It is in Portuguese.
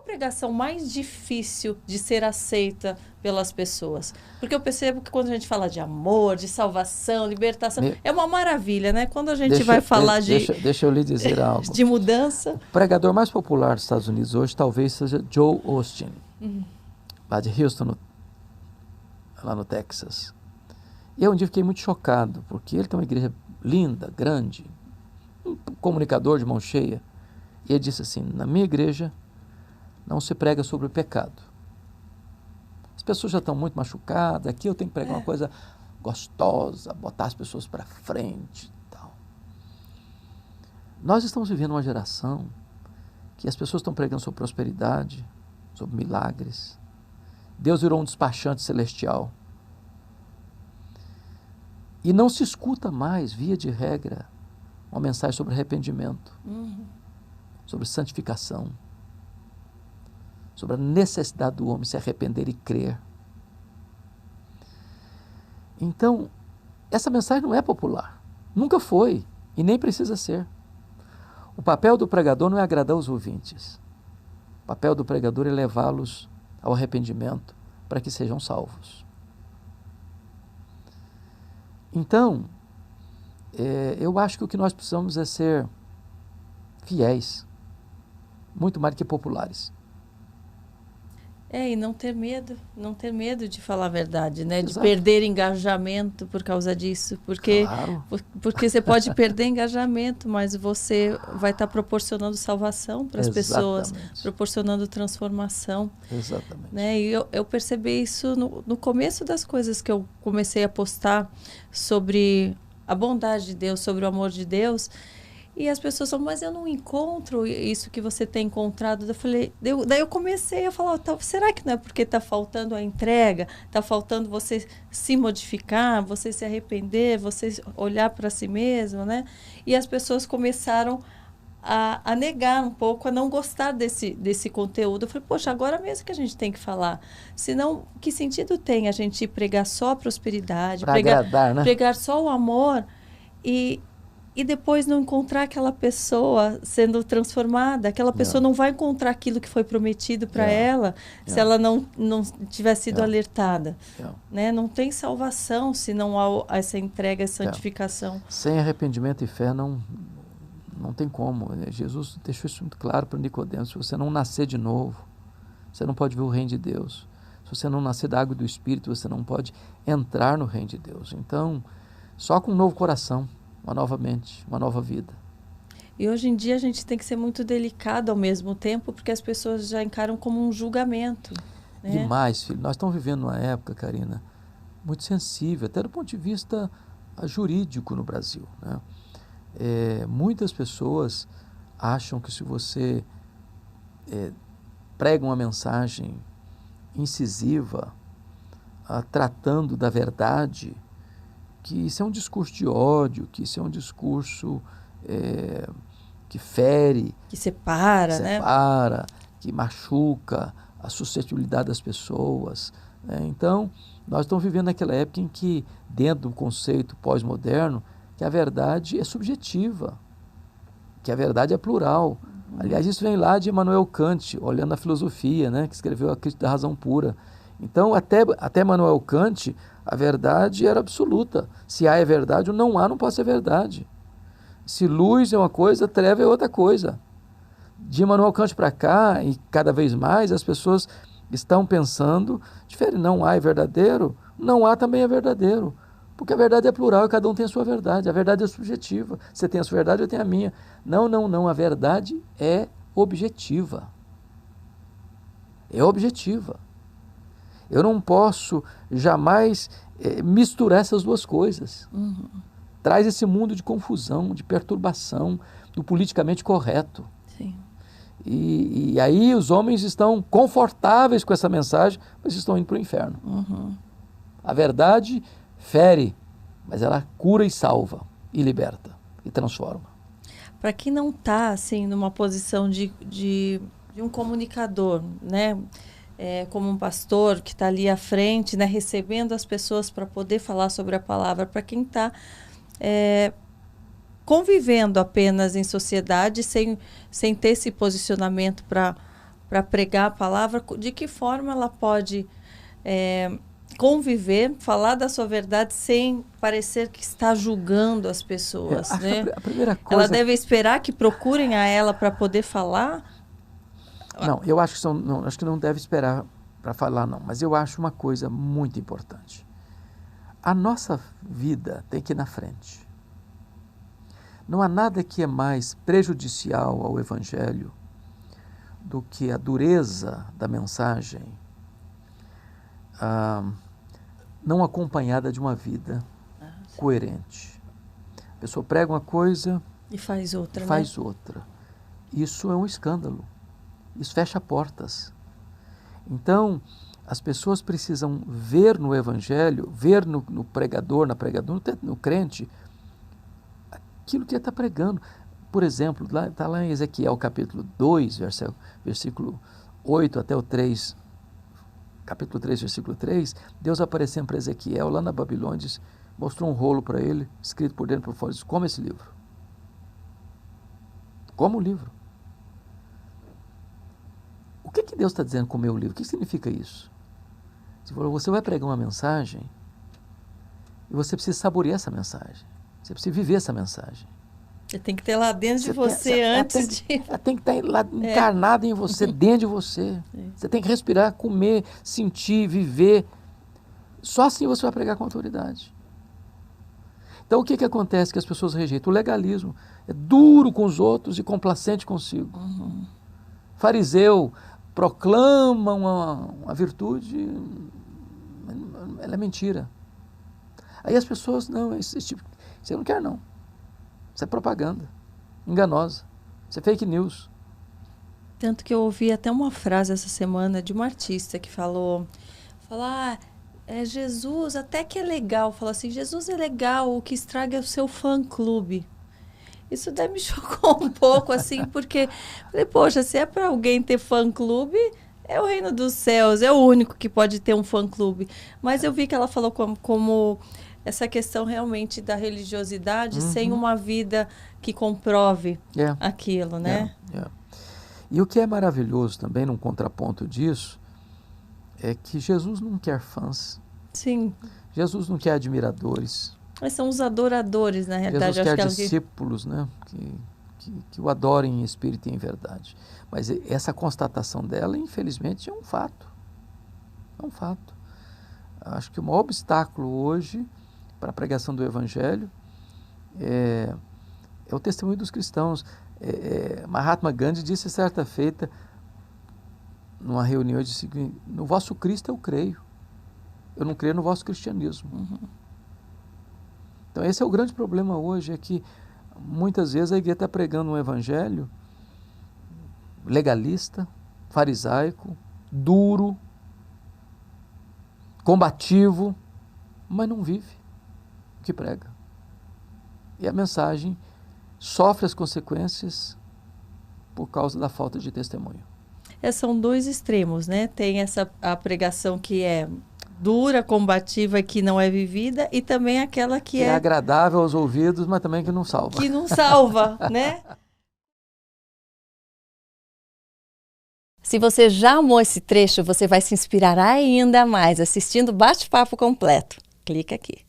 pregação mais difícil de ser aceita pelas pessoas? Porque eu percebo que quando a gente fala de amor, de salvação, libertação, é uma maravilha, né? Quando a gente vai falar deixa eu lhe dizer algo. De mudança. O pregador mais popular dos Estados Unidos hoje talvez seja Joel Osteen, lá de Houston, lá no Texas. E eu um dia fiquei muito chocado, porque ele tem uma igreja linda, grande, um comunicador de mão cheia. E ele disse assim: na minha igreja não se prega sobre o pecado. As pessoas já estão muito machucadas, aqui eu tenho que pregar uma coisa gostosa, botar as pessoas para frente e tal. Nós estamos vivendo uma geração que as pessoas estão pregando sobre prosperidade, sobre milagres. Deus virou um despachante celestial. E não se escuta mais, via de regra, uma mensagem sobre arrependimento, sobre santificação, sobre a necessidade do homem se arrepender e crer. Então, essa mensagem não é popular, nunca foi e nem precisa ser. O papel do pregador não é agradar os ouvintes. O papel do pregador é levá-los ao arrependimento para que sejam salvos. Então, eu acho que o que nós precisamos é ser fiéis, muito mais do que populares. E não ter medo de falar a verdade, né? Exato. De perder engajamento por causa disso, porque você pode perder engajamento, mas você vai estar proporcionando salvação para as pessoas, proporcionando transformação. Exatamente. Né? E eu percebi isso no começo das coisas que eu comecei a postar sobre a bondade de Deus, sobre o amor de Deus. E as pessoas falam, mas eu não encontro isso que você tem encontrado. Daí eu comecei a falar, será que não é porque está faltando a entrega? Está faltando você se modificar, você se arrepender, você olhar para si mesmo, né? E as pessoas começaram a negar um pouco, a não gostar desse conteúdo. Eu falei, poxa, agora mesmo que a gente tem que falar. Senão, que sentido tem a gente pregar só a prosperidade, pregar só o amor e depois não encontrar aquela pessoa sendo transformada, aquela pessoa não vai encontrar aquilo que foi prometido para ela se ela não tiver sido alertada. Né? Não tem salvação se não há essa entrega, essa santificação. Sem arrependimento e fé não tem como. Jesus deixou isso muito claro para Nicodemos. Se você não nascer de novo, você não pode ver o reino de Deus. Se você não nascer da água e do Espírito, você não pode entrar no reino de Deus. Então, só com um novo coração, uma nova mente, uma nova vida. E hoje em dia a gente tem que ser muito delicado ao mesmo tempo, porque as pessoas já encaram como um julgamento. Né? Demais, filho. Nós estamos vivendo uma época, Karina, muito sensível, até do ponto de vista jurídico no Brasil. Né? Muitas pessoas acham que se você prega uma mensagem incisiva, tratando da verdade, que isso é um discurso de ódio, que isso é um discurso que fere, que separa, né? Que machuca a suscetibilidade das pessoas. Né? Então, nós estamos vivendo naquela época em que, dentro do conceito pós-moderno, que a verdade é subjetiva, que a verdade é plural. Aliás, isso vem lá de Immanuel Kant, olhando a filosofia, né? Que escreveu A Crítica da Razão Pura. Então, até Immanuel Kant, a verdade era absoluta. Se há é verdade, o não há não pode ser verdade. Se luz é uma coisa, treva é outra coisa. De Immanuel Kant para cá, e cada vez mais, as pessoas estão pensando, diferente, não há é verdadeiro, não há também é verdadeiro. Porque a verdade é plural e cada um tem a sua verdade. A verdade é subjetiva. Você tem a sua verdade, eu tenho a minha. Não. A verdade é objetiva. É objetiva. Eu não posso jamais misturar essas duas coisas. Traz esse mundo de confusão, de perturbação, do politicamente correto. Sim. E aí os homens estão confortáveis com essa mensagem, mas estão indo para o inferno. A verdade fere, mas ela cura e salva, e liberta, e transforma. Para quem não está assim, numa posição de um comunicador, né? Como um pastor que está ali à frente, né, recebendo as pessoas para poder falar sobre a palavra, para quem está convivendo apenas em sociedade, sem ter esse posicionamento para pregar a palavra, de que forma ela pode conviver, falar da sua verdade sem parecer que está julgando as pessoas, né? A primeira coisa... Ela deve esperar que procurem a ela para poder falar? Não, eu acho que não deve esperar para falar, não. Mas eu acho uma coisa muito importante. A nossa vida tem que ir na frente. Não há nada que é mais prejudicial ao Evangelho do que a dureza da mensagem não acompanhada de uma vida coerente. A pessoa prega uma coisa e faz outra. Outra. Isso é um escândalo. Isso fecha portas. Então, as pessoas precisam ver no Evangelho, ver no pregador, no crente, aquilo que ele está pregando. Por exemplo, está lá em Ezequiel capítulo 2, versículo 8 até o 3, capítulo 3, versículo 3, Deus aparecendo para Ezequiel lá na Babilônia, mostrou um rolo para ele, escrito por dentro e por fora, disse: come esse livro. Como o livro. O que Deus está dizendo comer o livro? O que significa isso? Você vai pregar uma mensagem e você precisa saborear essa mensagem. Você precisa viver essa mensagem. Você tem que ter lá dentro de você antes de... Ela tem que estar lá encarnada em você, dentro de você. Você tem que respirar, comer, sentir, viver. Só assim você vai pregar com autoridade. Então o que acontece que as pessoas rejeitam? O legalismo. É duro com os outros e complacente consigo. Fariseu proclama uma virtude, ela é mentira. Aí as pessoas, não, esse tipo, você não quer não. Isso é propaganda, enganosa, isso é fake news. Tanto que eu ouvi até uma frase essa semana de uma artista que falou, Jesus até que é legal, falou assim, Jesus é legal, o que estraga é o seu fã-clube. Isso daí me chocou um pouco, assim, porque falei, poxa, se é para alguém ter fã-clube, é o reino dos céus, é o único que pode ter um fã-clube. Mas eu vi que ela falou como essa questão realmente da religiosidade sem uma vida que comprove aquilo, né? E o que é maravilhoso também, num contraponto disso, é que Jesus não quer fãs. Sim. Jesus não quer admiradores. Mas são os adoradores, na realidade. Jesus quer discípulos, né? Que o adorem em espírito e em verdade. Mas essa constatação dela, infelizmente, é um fato. É um fato. Acho que o maior obstáculo hoje para a pregação do Evangelho é o testemunho dos cristãos. Mahatma Gandhi disse certa feita, numa reunião, disse: no vosso Cristo eu creio. Eu não creio no vosso cristianismo. Então esse é o grande problema hoje, é que muitas vezes a igreja está pregando um evangelho legalista, farisaico, duro, combativo, mas não vive o que prega. E a mensagem sofre as consequências por causa da falta de testemunho. São dois extremos, né? Tem a pregação que é dura, combativa, que não é vivida, e também aquela que é agradável aos ouvidos, mas também que não salva. Que não salva, né? Se você já amou esse trecho, você vai se inspirar ainda mais assistindo o bate-papo completo. Clica aqui.